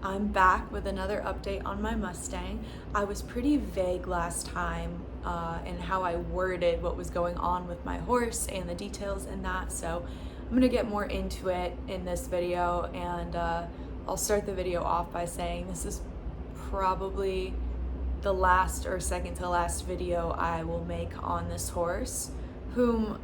I'm back with another update on my Mustang. I was pretty vague last time in how I worded what was going on with my horse and the details in that, so I'm gonna get more into it in this video, and I'll start the video off by saying this is probably the last or second to last video I will make on this horse, whom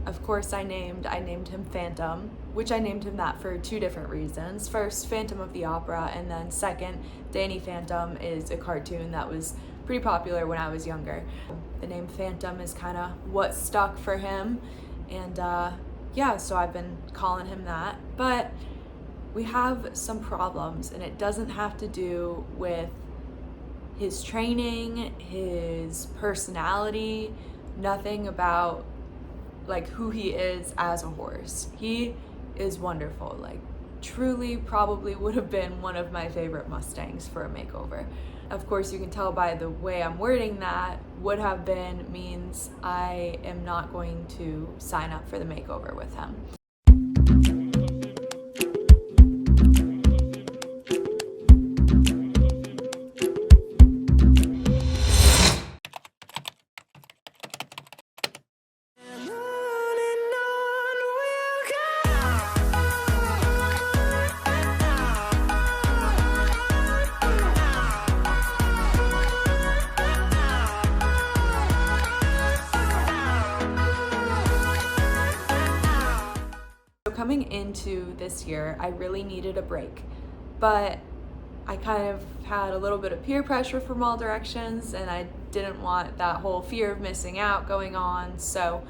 of course I named him Phantom, which I named him that for two different reasons. First, Phantom of the Opera, and then second, Danny Phantom is a cartoon that was pretty popular when I was younger. The name Phantom is kind of what stuck for him, and yeah, so I've been calling him that. But we have some problems, and it doesn't have to do with his training, his personality, nothing about like who he is as a horse. He is wonderful, like truly probably would have been one of my favorite Mustangs for a makeover. Of course, you can tell by the way I'm wording that would have been means I am not going to sign up for the makeover with him. Coming into this year, I really needed a break, but I kind of had a little bit of peer pressure from all directions, and I didn't want that whole fear of missing out going on. So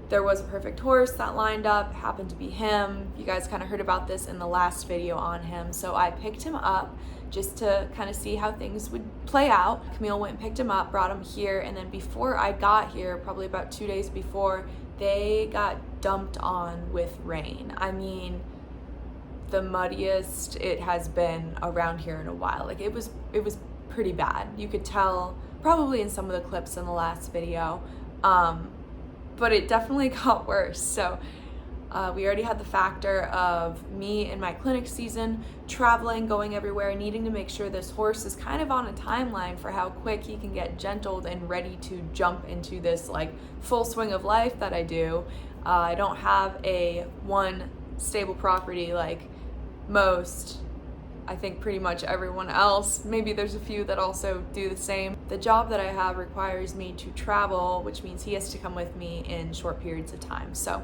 there was a perfect horse that lined up, happened to be him. You guys kind of heard about this in the last video on him. So I picked him up just to kind of see how things would play out. Camille went and picked him up, brought him here, and then before I got here, probably about 2 days before, they got dumped on with rain. I mean, the muddiest it has been around here in a while. Like it was pretty bad. You could tell probably in some of the clips in the last video, but it definitely got worse. So we already had the factor of me in my clinic season, traveling, going everywhere, needing to make sure this horse is kind of on a timeline for how quick he can get gentled and ready to jump into this like full swing of life that I do. I don't have a one stable property like most, I think pretty much everyone else. Maybe there's a few that also do the same. The job that I have requires me to travel, which means he has to come with me in short periods of time. So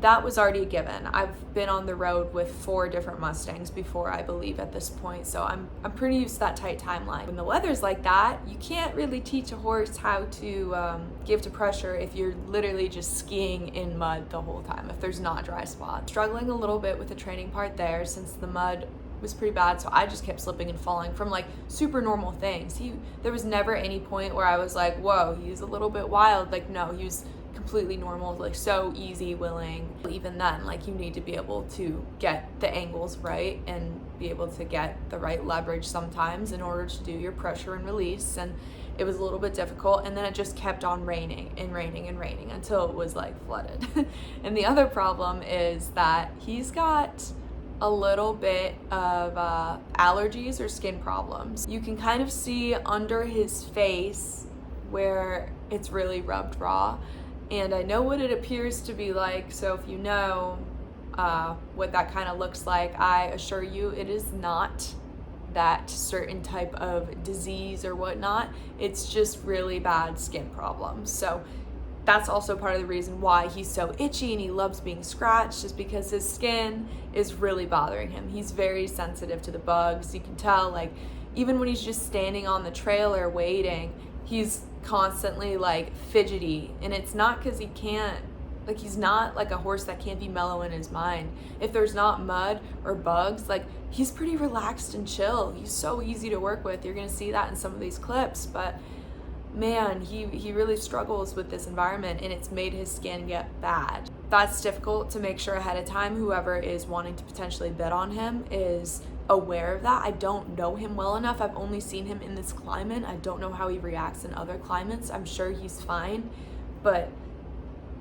that was already a given. I've been on the road with 4 different Mustangs before, I believe, at this point, so I'm pretty used to that tight timeline. When the weather's like that, you can't really teach a horse how to give to pressure if you're literally just skiing in mud the whole time, if there's not dry spots. Struggling a little bit with the training part there since the mud was pretty bad, so I just kept slipping and falling from like super normal things. There was never any point where I was like, whoa, he's a little bit wild. Like, no, he was completely normal, like so easy willing. Even then, like you need to be able to get the angles right and be able to get the right leverage sometimes in order to do your pressure and release, and it was a little bit difficult. And then it just kept on raining and raining and raining until it was like flooded. And the other problem is that he's got a little bit of allergies or skin problems. You can kind of see under his face where it's really rubbed raw, and I know what it appears to be like. So if you know what that kind of looks like, I assure you it is not that certain type of disease or whatnot. It's just really bad skin problems. So that's also part of the reason why he's so itchy and he loves being scratched, is because his skin is really bothering him. He's very sensitive to the bugs. You can tell, like, even when he's just standing on the trailer waiting, he's constantly like fidgety, and it's not because he can't, like he's not like a horse that can't be mellow in his mind. If there's not mud or bugs, like he's pretty relaxed and chill. He's so easy to work with. You're gonna see that in some of these clips, but man, he really struggles with this environment, and it's made his skin get bad. That's difficult to make sure ahead of time whoever is wanting to potentially bid on him is aware of that. I don't know him well enough. I've only seen him in this climate. I don't know how he reacts in other climates. I'm sure he's fine, but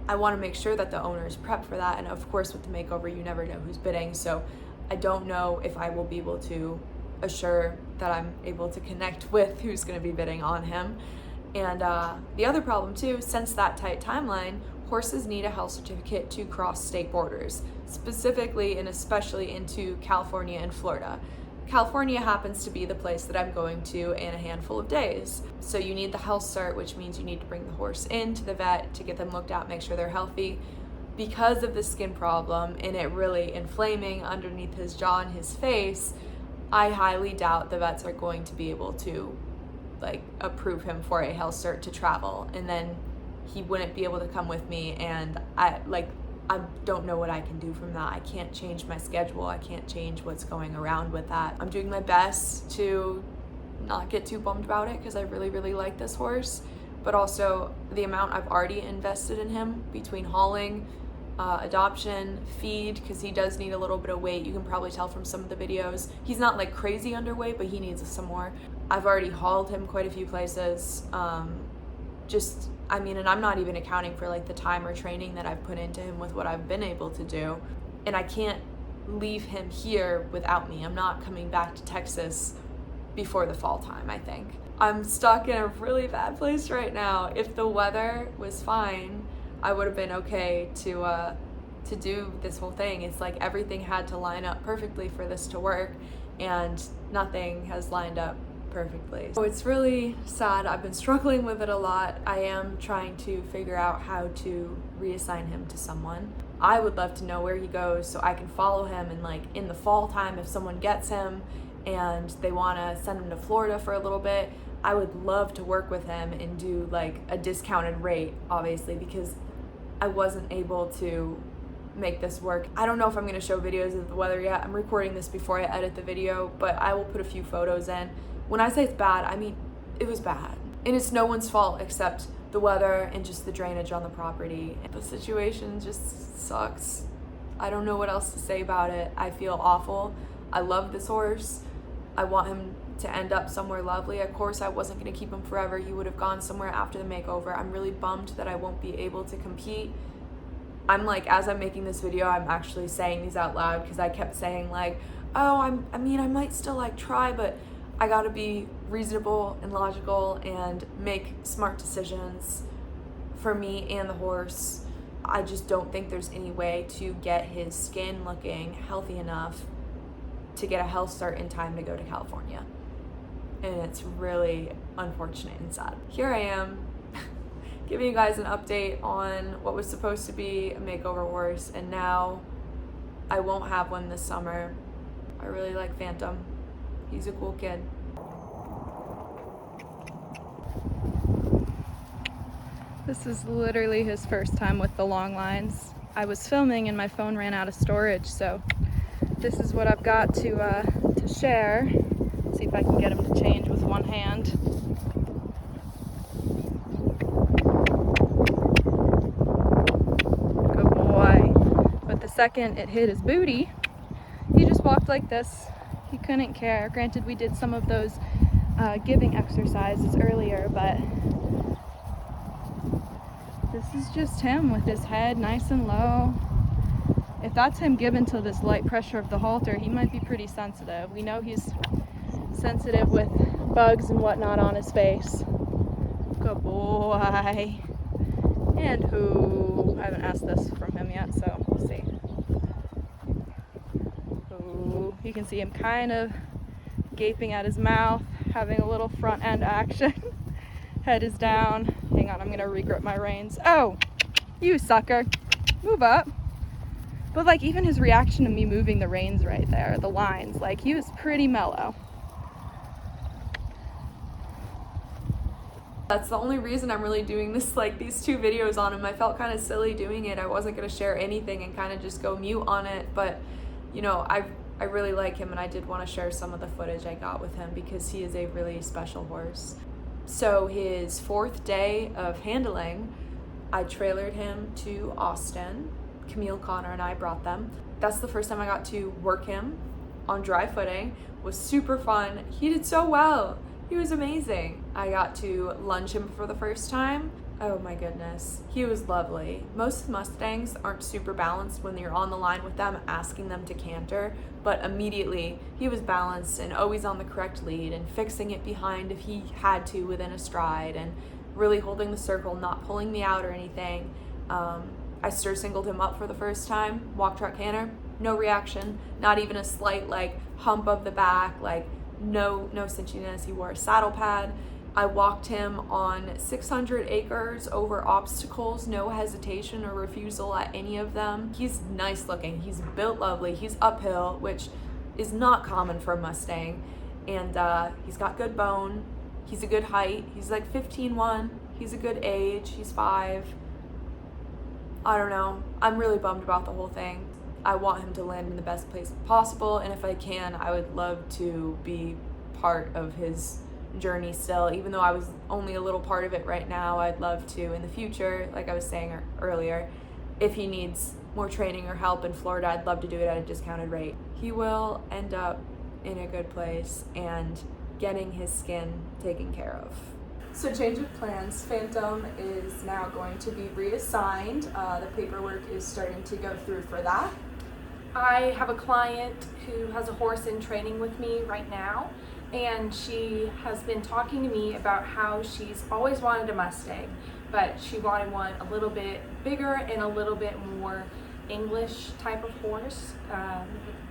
I want to make sure that the owner is prepped for that. And of course, with the makeover, you never know who's bidding. So I don't know if I will be able to assure that I'm able to connect with who's going to be bidding on him. And the other problem too, since that tight timeline, horses need a health certificate to cross state borders, specifically and especially into California and Florida. California happens to be the place that I'm going to in a handful of days. So you need the health cert, which means you need to bring the horse in to the vet to get them looked at, make sure they're healthy. Because of the skin problem and it really inflaming underneath his jaw and his face, I highly doubt the vets are going to be able to approve him for a health cert to travel, and then he wouldn't be able to come with me, and I don't know what I can do from that. I can't change my schedule. I can't change what's going around with that. I'm doing my best to not get too bummed about it because I really, really like this horse, but also the amount I've already invested in him between hauling, adoption, feed, because he does need a little bit of weight. You can probably tell from some of the videos. He's not like crazy underweight, but he needs some more. I've already hauled him quite a few places. And I'm not even accounting for like the time or training that I've put into him with what I've been able to do. And I can't leave him here without me. I'm not coming back to Texas before the fall time, I think. I'm stuck in a really bad place right now. If the weather was fine, I would have been okay to do this whole thing. It's like everything had to line up perfectly for this to work, and nothing has lined up perfectly. So it's really sad. I've been struggling with it a lot. I am trying to figure out how to reassign him to someone. I would love to know where he goes so I can follow him, and like in the fall time, if someone gets him and they want to send him to Florida for a little bit, I would love to work with him and do like a discounted rate, obviously, because I wasn't able to make this work. I don't know if I'm going to show videos of the weather yet. I'm recording this before I edit the video, but I will put a few photos in. When I say it's bad, I mean it was bad. And it's no one's fault except the weather and just the drainage on the property. The situation just sucks. I don't know what else to say about it. I feel awful. I love this horse. I want him to end up somewhere lovely. Of course, I wasn't going to keep him forever. He would have gone somewhere after the makeover. I'm really bummed that I won't be able to compete. I'm like, as I'm making this video, I'm actually saying these out loud because I kept saying like, oh, I might still like try, but I got to be reasonable and logical and make smart decisions for me and the horse. I just don't think there's any way to get his skin looking healthy enough to get a health start in time to go to California. And it's really unfortunate and sad. Here I am giving you guys an update on what was supposed to be a makeover horse, and now I won't have one this summer. I really like Phantom. He's a cool kid. This is literally his first time with the long lines. I was filming and my phone ran out of storage, so this is what I've got to share. See if I can get him to change with one hand. Good boy. But the second it hit his booty, he just walked like this. He couldn't care. Granted, we did some of those giving exercises earlier, but this is just him with his head nice and low. If that's him given to this light pressure of the halter, he might be pretty sensitive. We know he's sensitive with bugs and whatnot on his face. Good boy. And who? I haven't asked this from him yet, so we'll see. Ooh, you can see him kind of gaping at his mouth, having a little front end action. Head is down. Hang on, I'm gonna regrip my reins. Oh, you sucker. Move up. But like even his reaction to me moving the reins right there, the lines, like he was pretty mellow. That's the only reason I'm really doing this, like these two videos on him. I felt kind of silly doing it. I wasn't going to share anything and kind of just go mute on it, but you know, I really like him, and I did want to share some of the footage I got with him because he is a really special horse. So his 4th day of handling, I trailered him to Austin. Camille, Connor, and I brought them. That's the first time I got to work him on dry footing. It was super fun. He did so well. He was amazing. I got to lunge him for the first time. Oh my goodness, he was lovely. Most Mustangs aren't super balanced when you're on the line with them asking them to canter, but immediately he was balanced and always on the correct lead and fixing it behind if he had to within a stride and really holding the circle, not pulling me out or anything. I stir singled him up for the first time, walk trot canter, no reaction, not even a slight like hump of the back, like no cinchiness. He wore a saddle pad. I walked him on 600 acres over obstacles, no hesitation or refusal at any of them. He's nice looking, he's built lovely, he's uphill, which is not common for a Mustang, and he's got good bone, he's a good height, he's like 15'1", he's a good age, he's 5. I don't know, I'm really bummed about the whole thing. I want him to land in the best place possible, and if I can, I would love to be part of his journey still, even though I was only a little part of it right now. I'd love to in the future, like I was saying earlier. If he needs more training or help in Florida, I'd love to do it at a discounted rate. He will end up in a good place and getting his skin taken care of. So change of plans, Phantom is now going to be reassigned. The paperwork is starting to go through for that. I have a client who has a horse in training with me right now, and she has been talking to me about how she's always wanted a Mustang, but she wanted one a little bit bigger and a little bit more English type of horse,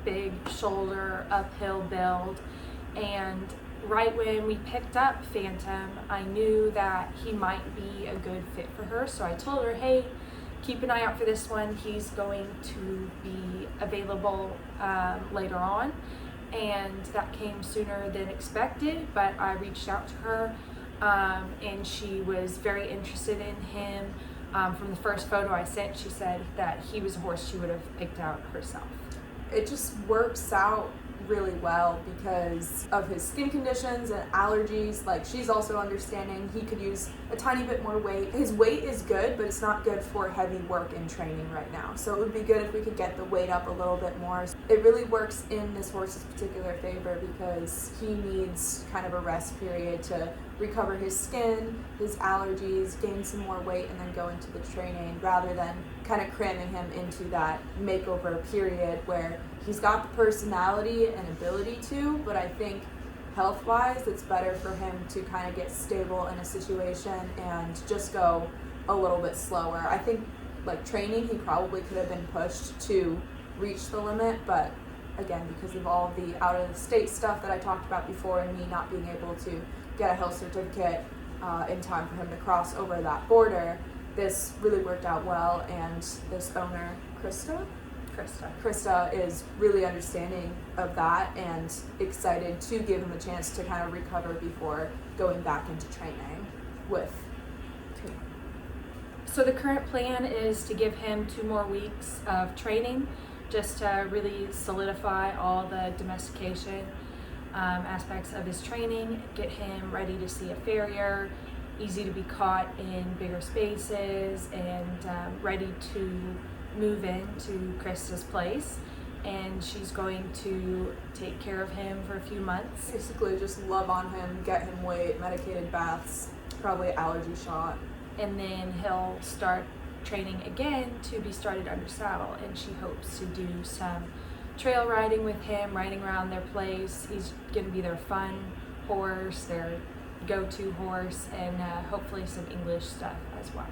big shoulder, uphill build. And right when we picked up Phantom, I knew that he might be a good fit for her, so I told her, hey, keep an eye out for this one. He's going to be available later on. And that came sooner than expected, but I reached out to her and she was very interested in him. From the first photo I sent, she said that he was a horse she would have picked out herself. It just works out really well because of his skin conditions and allergies. Like, she's also understanding he could use a tiny bit more weight. His weight is good, but it's not good for heavy work and training right now. So it would be good if we could get the weight up a little bit more. It really works in this horse's particular favor because he needs kind of a rest period to recover his skin, his allergies, gain some more weight, and then go into the training rather than kind of cramming him into that makeover period where he's got the personality and ability to, but I think health-wise it's better for him to kind of get stable in a situation and just go a little bit slower. I think like training, he probably could have been pushed to reach the limit, but again, because of all the out of the state stuff that I talked about before and me not being able to get a health certificate in time for him to cross over that border, this really worked out well, and this owner, Krista is really understanding of that and excited to give him a chance to kind of recover before going back into training with me. So the current plan is to give him 2 more weeks of training just to really solidify all the domestication aspects of his training, get him ready to see a farrier, easy to be caught in bigger spaces, and ready to move into Krista's place. And she's going to take care of him for a few months. Basically just love on him, get him weight, medicated baths, probably allergy shot. And then he'll start training again to be started under saddle, and she hopes to do some trail riding with him, riding around their place. He's going to be their fun horse, their go-to horse, and hopefully some English stuff as well.